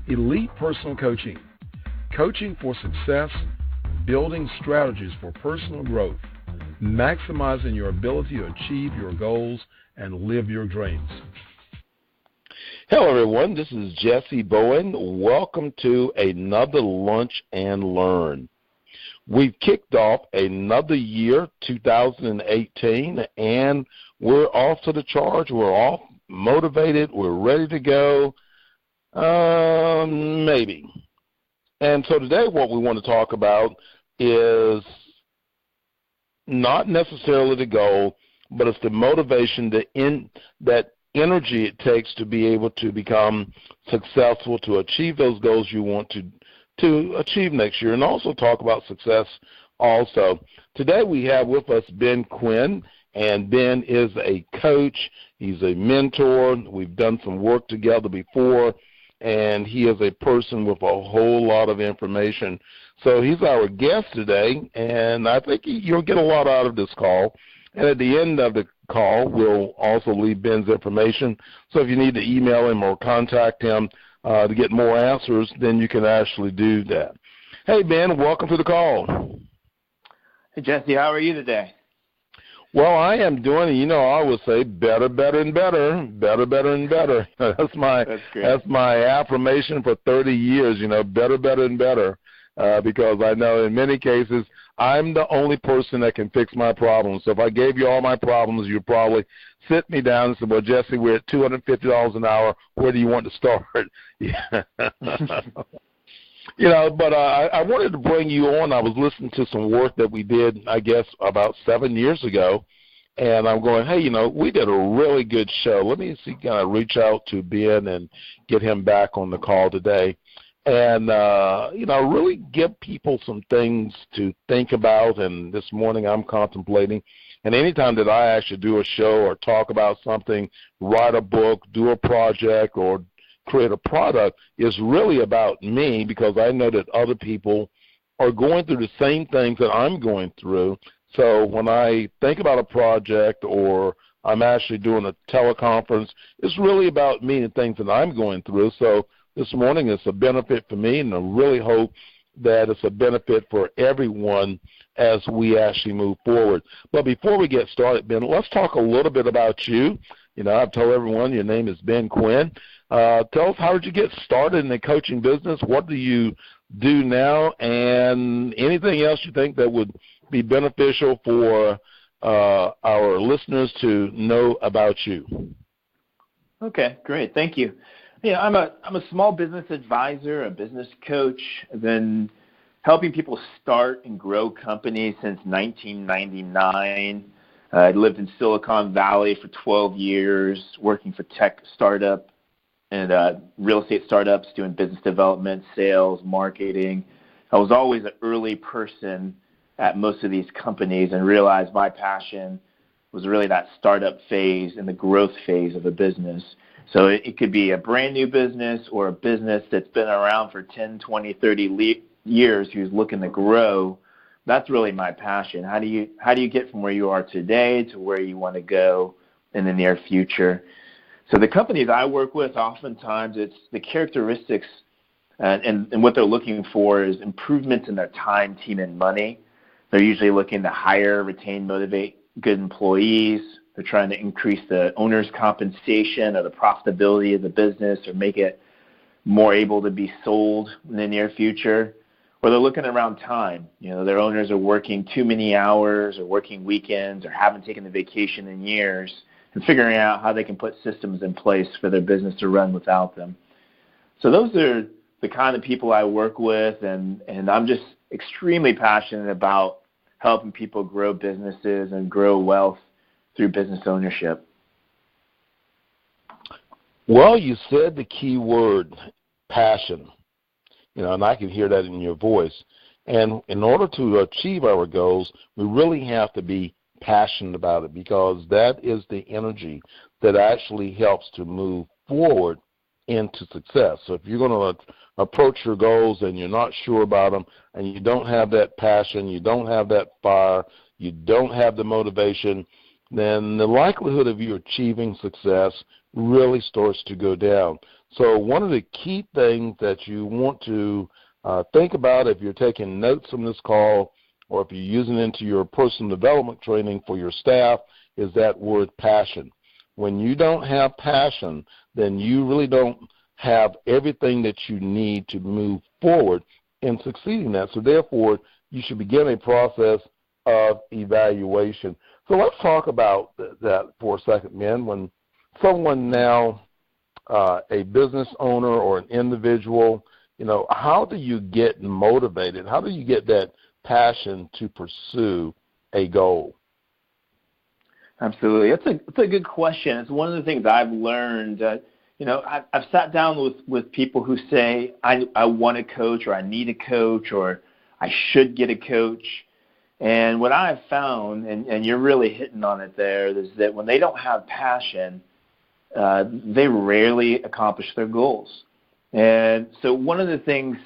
Elite Personal Coaching. Coaching for success, building strategies for personal growth, maximizing your ability to achieve your goals and live your dreams. Hello, everyone. This is Jessie Bowen. Welcome to another Lunch and Learn. We've kicked off another year, 2018, and we're off to the charge. We're off, motivated. We're ready to go. Maybe. And so today what we want to talk about is not necessarily the goal, but it's the motivation, that energy it takes to be able to become successful, to achieve those goals you want to achieve next year, and also talk about success also. Today we have with us Ben Quinn, and Ben is a coach. He's a mentor. We've done some work together before, and he is a person with a whole lot of information. So he's our guest today, and I think you'll get a lot out of this call. And at the end of the call, we'll also leave Ben's information. So if you need to email him or contact him to get more answers, then you can actually do that. Hey, Ben, welcome to the call. Hey, Jesse, how are you today? Well, I am doing, I would say better, and better, and better. That's my affirmation for 30 years, better, and better, because I know in many cases I'm the only person that can fix my problems. So if I gave you all my problems, you'd probably sit me down and say, well, Jesse, we're at $250 an hour. Where do you want to start? But I wanted to bring you on. I was listening to some work that we did, I guess, about 7 years ago, and I'm going, hey, we did a really good show. Let me see, kind of reach out to Ben and get him back on the call today, and, really give people some things to think about. And this morning I'm contemplating, and anytime that I actually do a show or talk about something, write a book, do a project, or create a product, is really about me, because I know that other people are going through the same things that I'm going through. So when I think about a project or I'm actually doing a teleconference, it's really about me and things that I'm going through. So this morning it's a benefit for me, and I really hope that it's a benefit for everyone as we actually move forward. But before we get started, Ben, let's talk a little bit about you. I've told everyone your name is Ben Quinn. Tell us, how did you get started in the coaching business? What do you do now? And anything else you think that would be beneficial for our listeners to know about you? Okay, great. Thank you. Yeah, I'm a small business advisor, a business coach. I've been helping people start and grow companies since 1999. I lived in Silicon Valley for 12 years, working for tech startup and real estate startups, doing business development, sales, marketing. I was always an early person at most of these companies, and realized my passion was really that startup phase and the growth phase of a business. So it could be a brand new business or a business that's been around for 10, 20, 30 years who's looking to grow. That's really my passion. How do you get from where you are today to where you want to go in the near future? So the companies I work with, oftentimes it's the characteristics and what they're looking for is improvements in their time, team, and money. They're usually looking to hire, retain, motivate good employees. They're trying to increase the owner's compensation or the profitability of the business, or make it more able to be sold in the near future. Or they're looking around time. Their owners are working too many hours or working weekends or haven't taken a vacation in years, and figuring out how they can put systems in place for their business to run without them. So those are the kind of people I work with, and I'm just extremely passionate about helping people grow businesses and grow wealth through business ownership. Well, you said the key word, passion. And I can hear that in your voice. And in order to achieve our goals, we really have to be passionate about it, because that is the energy that actually helps to move forward into success. So if you're going to approach your goals and you're not sure about them, and you don't have that passion, you don't have that fire, you don't have the motivation, then the likelihood of you achieving success really starts to go down. So one of the key things that you want to think about if you're taking notes from this call or if you're using it into your personal development training for your staff is that word passion. When you don't have passion, then you really don't have everything that you need to move forward in succeeding that. So therefore, you should begin a process of evaluation. So let's talk about that for a second, men. When someone now, a business owner or an individual, how do you get motivated? How do you get that passion to pursue a goal? Absolutely. That's a good question. It's one of the things I've learned. I've sat down with people who say, I want a coach, or I need a coach, or I should get a coach. And what I've found, and you're really hitting on it there, is that when they don't have passion, they rarely accomplish their goals. And so one of the things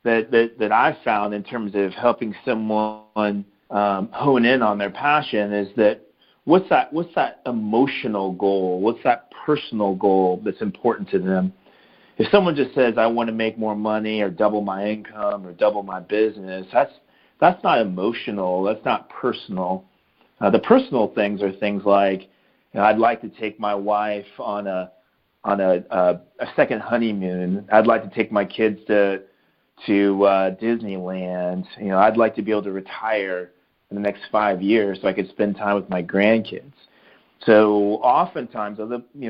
that I've found in terms of helping someone hone in on their passion is that what's that emotional goal? What's that personal goal that's important to them? If someone just says, I want to make more money or double my income or double my business, that's not emotional. That's not personal. The personal things are things like, I'd like to take my wife on a second honeymoon. I'd like to take my kids to Disneyland. I'd like to be able to retire in the next 5 years so I could spend time with my grandkids. So oftentimes,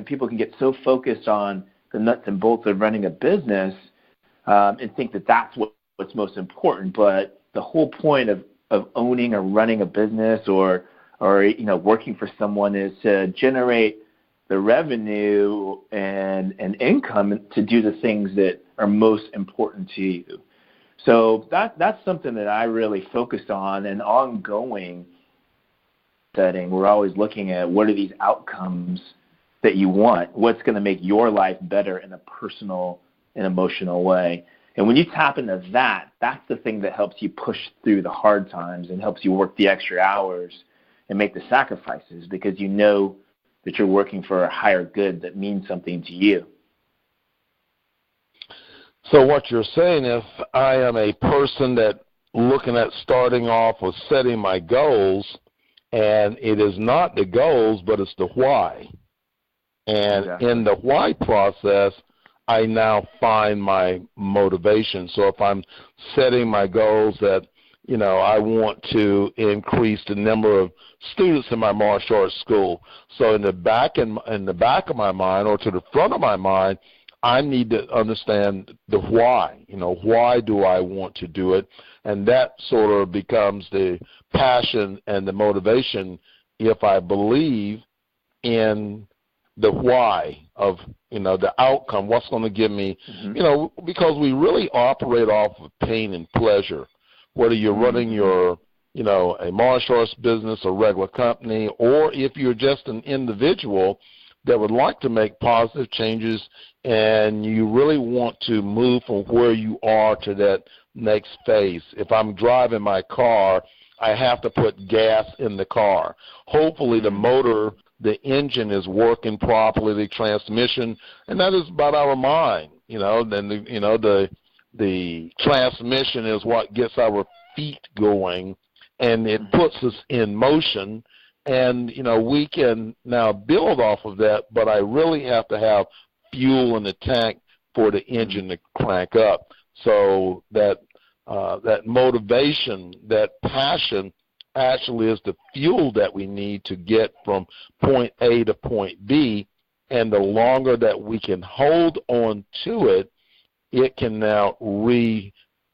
people can get so focused on the nuts and bolts of running a business and think that that's what's most important. But the whole point of owning or running a business or working for someone is to generate the revenue and income to do the things that are most important to you. So that's something that I really focused on, and ongoing setting. We're always looking at what are these outcomes that you want, what's going to make your life better in a personal and emotional way. And when you tap into that, that's the thing that helps you push through the hard times and helps you work the extra hours and make the sacrifices, because you know that you're working for a higher good that means something to you. So what you're saying, if I am a person that looking at starting off with setting my goals, and it is not the goals, but it's the why. And exactly. In the why process, I now find my motivation. So if I'm setting my goals that, I want to increase the number of students in my martial arts school. So in the back of my mind, or to the front of my mind, I need to understand the why. Why do I want to do it? And that sort of becomes the passion and the motivation if I believe in the why of, the outcome, what's going to give me, because we really operate off of pain and pleasure, whether you're running your, a martial arts business, a regular company, or if you're just an individual that would like to make positive changes and you really want to move from where you are to that next phase. If I'm driving my car, I have to put gas in the car. Hopefully the motor, the engine is working properly, the transmission, and that is about our mind. Then the transmission is what gets our feet going, and it puts us in motion. And, we can now build off of that, but I really have to have fuel in the tank for the engine to crank up. So that motivation, that passion actually is the fuel that we need to get from point A to point B. And the longer that we can hold on to it, it can now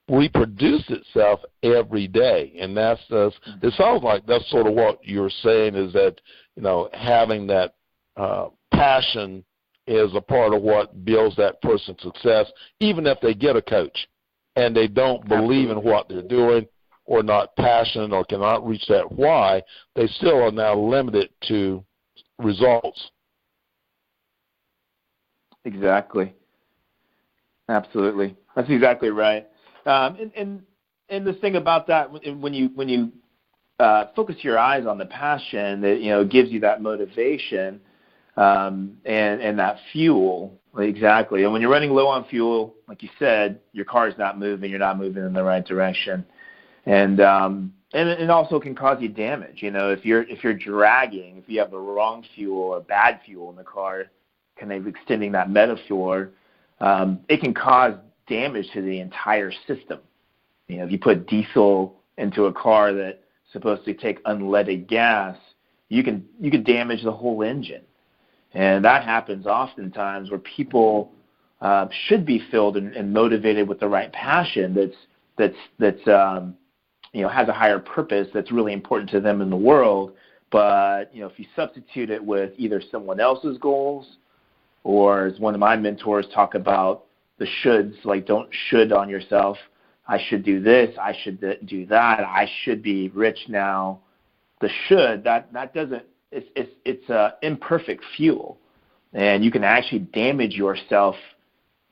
reproduce itself every day. And that's it sounds like that's sort of what you're saying, is that, having that passion is a part of what builds that person's success, even if they get a coach and they don't believe in what they're doing or not passionate or cannot reach that why, they still are now limited to results. Exactly. Absolutely. That's exactly right. And the thing about that, when you focus your eyes on the passion that gives you that motivation and that fuel. Exactly. And when you're running low on fuel, like you said, your car is not moving. You're not moving in the right direction, and it also can cause you damage. If you're dragging, if you have the wrong fuel or bad fuel in the car, kind of extending that metaphor, it can cause damage to the entire system. If you put diesel into a car that's supposed to take unleaded gas, you can damage the whole engine. And that happens oftentimes where people should be filled and motivated with the right passion that's has a higher purpose that's really important to them in the world. But if you substitute it with either someone else's goals, or as one of my mentors talk about, the shoulds, like don't should on yourself. I should do this. I should do that. I should be rich now. The should that doesn't. It's imperfect fuel, and you can actually damage yourself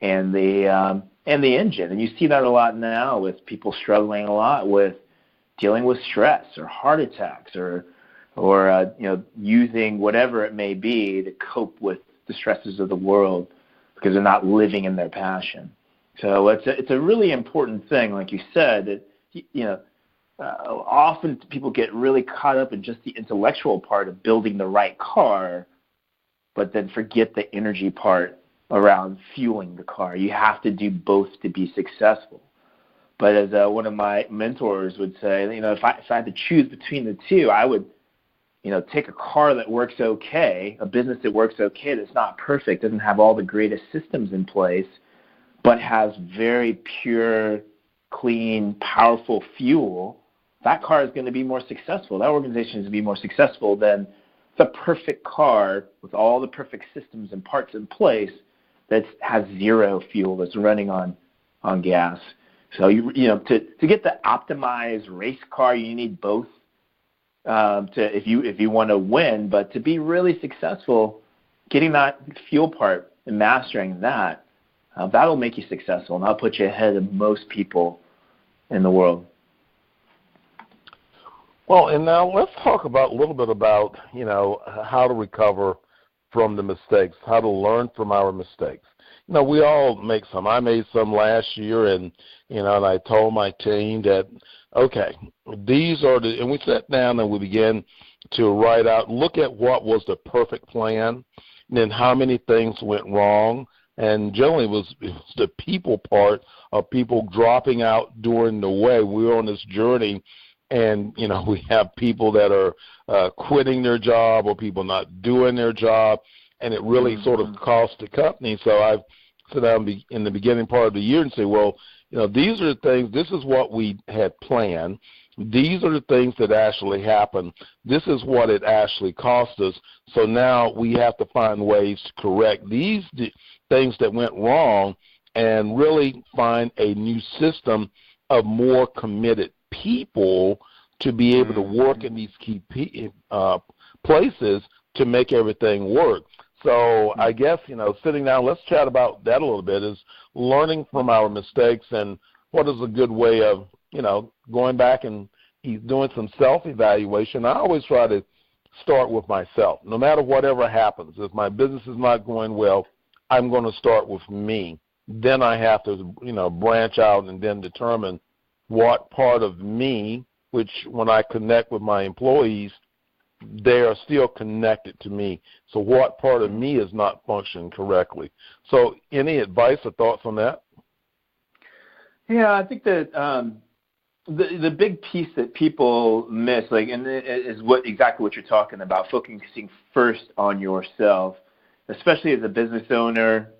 and the engine. And you see that a lot now with people struggling a lot with dealing with stress or heart attacks or using whatever it may be to cope with the stresses of the world because they're not living in their passion. So it's a really important thing, like you said, that often people get really caught up in just the intellectual part of building the right car, but then forget the energy part around fueling the car. You have to do both to be successful. But as one of my mentors would say, if I had to choose between the two, I would, take a car that works okay, a business that works okay, that's not perfect, doesn't have all the greatest systems in place, but has very pure, clean, powerful fuel. That car is going to be more successful. That organization is going to be more successful than the perfect car with all the perfect systems and parts in place that has zero fuel, that's running on gas. So to get the optimized race car, you need both. If you want to win, but to be really successful, getting that fuel part and mastering that, that'll make you successful, and that'll put you ahead of most people in the world. Well, and now let's talk a little bit about how to recover from the mistakes, how to learn from our mistakes. We all make some. I made some last year, and and I told my team that, okay, these are and we sat down and we began to write out, look at what was the perfect plan, and then how many things went wrong, and generally it was the people part of people dropping out during the way. We were on this journey, and we have people that are quitting their job or people not doing their job, and it really sort of cost the company. So I've sit down in the beginning part of the year and say, well, these are the things, this is what we had planned. These are the things that actually happened. This is what it actually cost us. So now we have to find ways to correct these things that went wrong and really find a new system of more committed people to be able to work in these key places to make everything work. So I guess, sitting down, let's chat about that a little bit, is learning from our mistakes and what is a good way of, going back and doing some self-evaluation. I always try to start with myself. No matter whatever happens, if my business is not going well, I'm going to start with me. Then I have to, branch out and then determine what part of me, which when I connect with my employees, they are still connected to me. So what part of me is not functioning correctly? So any advice or thoughts on that? Yeah, I think that the big piece that people miss, is exactly what you're talking about, focusing first on yourself, especially as a business owner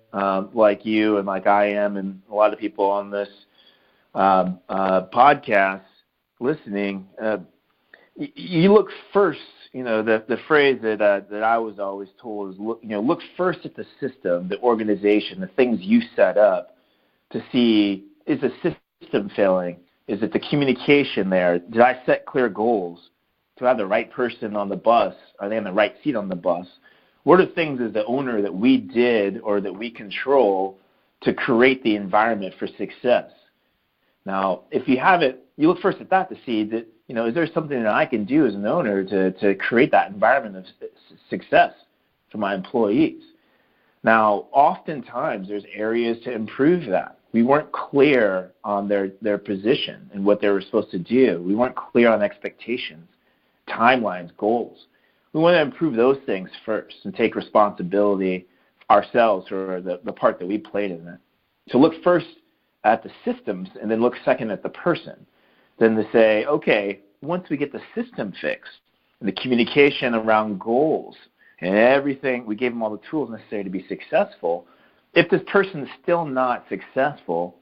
like you and like I am, and a lot of people on this podcast listening. You look first. The phrase that I was always told is look first at the system, the organization, the things you set up to see, is the system failing? Is it the communication there? Did I set clear goals? Do I have the right person on the bus? Are they in the right seat on the bus? What are things as the owner that we did or that we control to create the environment for success? Now, if you have it, you look first at that to see that, is there something that I can do as an owner to create that environment of success for my employees? Now, oftentimes there's areas to improve that. We weren't clear on their position and what they were supposed to do. We weren't clear on expectations, timelines, goals. We want to improve those things first and take responsibility ourselves for the part that we played in it. So look first at the systems and then look second at the person. Then to say, okay, once we get the system fixed and the communication around goals and everything, we gave them all the tools necessary to be successful. If this person is still not successful,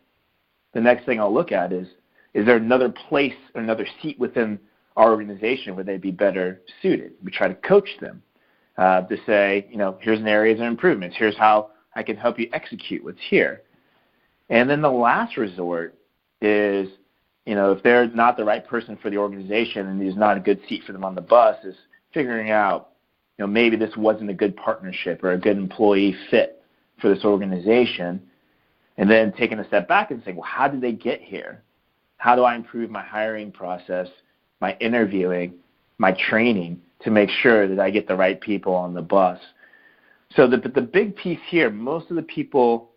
the next thing I'll look at is there another place or another seat within our organization where they'd be better suited? We try to coach them to say, here's an area of improvements. Here's how I can help you execute what's here. And then the last resort is, if they're not the right person for the organization and there's not a good seat for them on the bus, is figuring out, maybe this wasn't a good partnership or a good employee fit for this organization. And then taking a step back and saying, well, how did they get here? How do I improve my hiring process, my interviewing, my training to make sure that I get the right people on the bus? So the big piece here, most of the people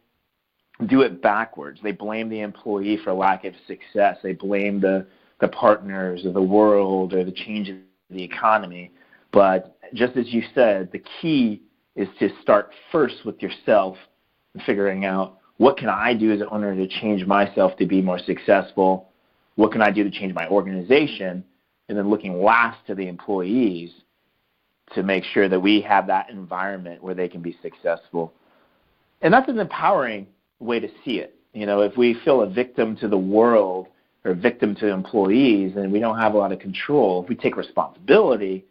do it backwards. They blame the employee for lack of success. They blame the partners or the world or the change in the economy. But just as you said, the key is to start first with yourself and figuring out, what can I do as an owner to change myself to be more successful? What can I do to change my organization? And then looking last to the employees to make sure that we have that environment where they can be successful. And that's an empowering way to see it. If we feel a victim to the world or a victim to employees, then we don't have a lot of control. If we take responsibility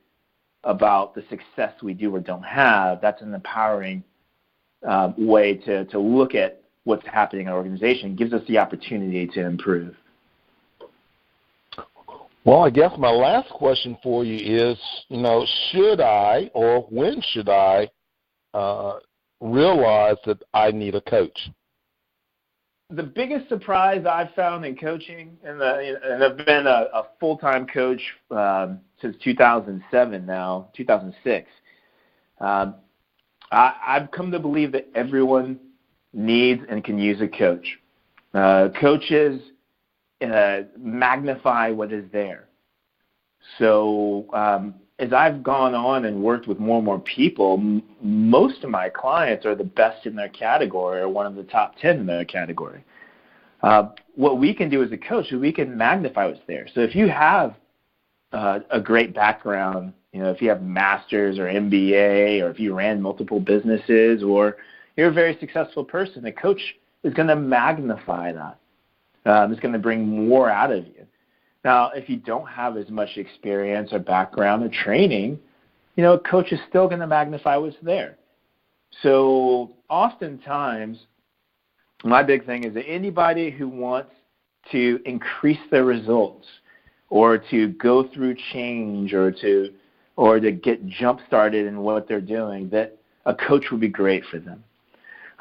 about the success we do or don't have, that's an empowering way to look at what's happening in our organization. It gives us the opportunity to improve. Well, I guess my last question for you is, should I or when should I realize that I need a coach? The biggest surprise I've found in coaching, and I've been a full-time coach since 2007 now, 2006, I've come to believe that everyone needs and can use a coach. Coaches magnify what is there. So as I've gone on and worked with more and more people, most of my clients are the best in their category or one of the top 10 in their category. What we can do as a coach is we can magnify what's there. So if you have a great background, if you have master's or MBA, or if you ran multiple businesses, or you're a very successful person, a coach is going to magnify that. It's going to bring more out of you. Now, if you don't have as much experience or background or training, a coach is still going to magnify what's there. So oftentimes, my big thing is that anybody who wants to increase their results or to go through change or to get jump-started in what they're doing, that a coach would be great for them.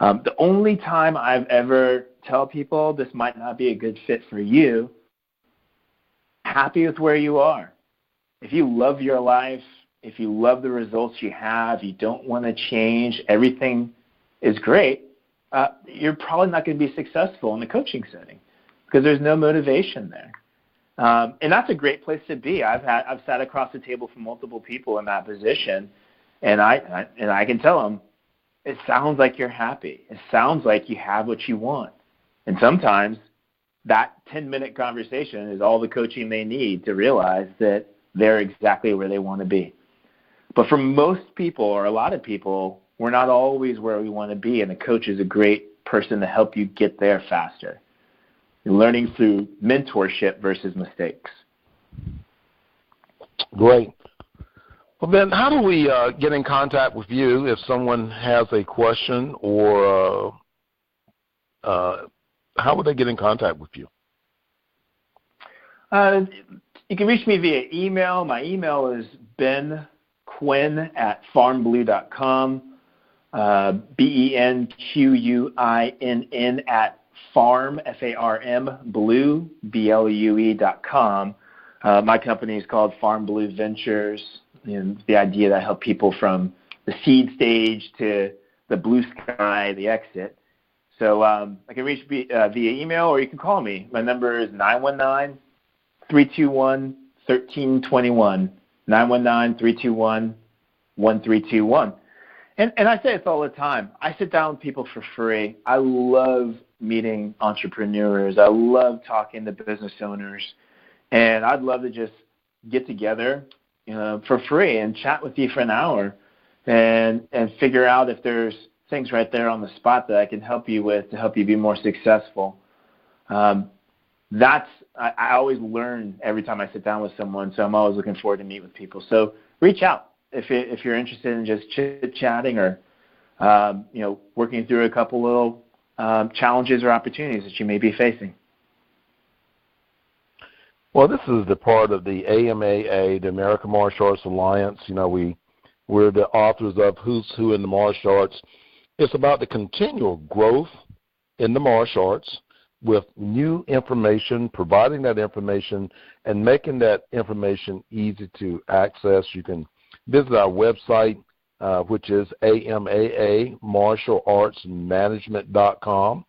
The only time I've ever tell people this might not be a good fit for you, happy with where you are. If you love your life, if you love the results you have, you don't want to change, everything is great, you're probably not going to be successful in the coaching setting because there's no motivation there. And that's a great place to be. I've sat across the table from multiple people in that position, and I can tell them, it sounds like you're happy. It sounds like you have what you want. And sometimes that 10-minute conversation is all the coaching they need to realize that they're exactly where they want to be. But for most people, or a lot of people, we're not always where we want to be, and a coach is a great person to help you get there faster. You're learning through mentorship versus mistakes. Great. Well, Ben, how do we get in contact with you if someone has a question, or how would they get in contact with you? You can reach me via email. My email is benquinn@farmblue.com, BenQuinn farm, F-A-R-M, blue, BLUE.com. My company is called Farm Blue Ventures. The idea that I help people from the seed stage to the blue sky, the exit. So I can reach via email, or you can call me. My number is 919-321-1321, 919-321-1321. And I say this all the time. I sit down with people for free. I love meeting entrepreneurs. I love talking to business owners. And I'd love to just get together for free and chat with you for an hour and figure out if there's things right there on the spot that I can help you with to help you be more successful. I always learn every time I sit down with someone, so I'm always looking forward to meet with people. So reach out if you're interested in just chit-chatting or working through a couple little challenges or opportunities that you may be facing. Well, this is the part of the AMAA, the American Martial Arts Alliance. We're the authors of Who's Who in the Martial Arts. It's about the continual growth in the martial arts with new information, providing that information, and making that information easy to access. You can visit our website, which is AMAA, martialartsmanagement.com.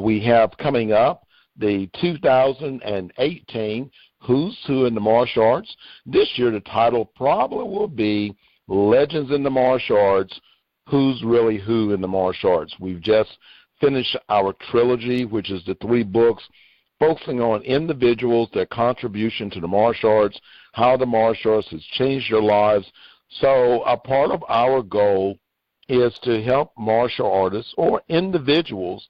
We have coming up the 2018 Who's Who in the Martial Arts. This year the title probably will be Legends in the Martial Arts, Who's Really Who in the Martial Arts. We've just finished our trilogy, which is the 3 books focusing on individuals, their contribution to the martial arts, how the martial arts has changed their lives. So a part of our goal is to help martial artists or individuals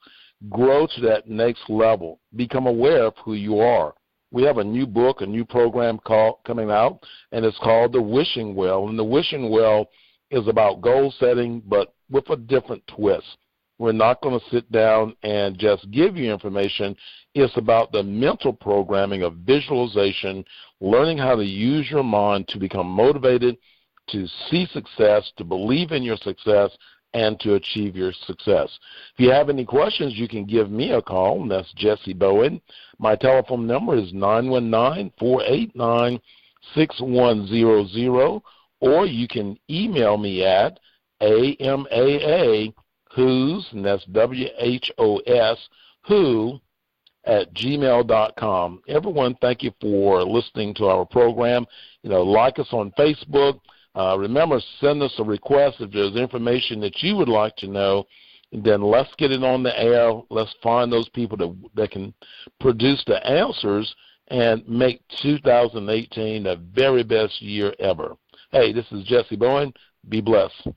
grow to that next level, become aware of who you are. We have a new book, a new program coming out, and it's called The Wishing Well. And The Wishing Well is about goal setting, but with a different twist. We're not going to sit down and just give you information. It's about the mental programming of visualization, learning how to use your mind to become motivated, to see success, to believe in your success, and to achieve your success. If you have any questions, you can give me a call, and that's Jessie Bowen. My telephone number is 919-489-6100, or you can email me at AMAA Who's, and that's WHOS, Who, at gmail.com. Everyone, thank you for listening to our program. Like us on Facebook. Remember, send us a request if there's information that you would like to know. And then let's get it on the air. Let's find those people that can produce the answers and make 2018 the very best year ever. Hey, this is Jessie Bowen. Be blessed.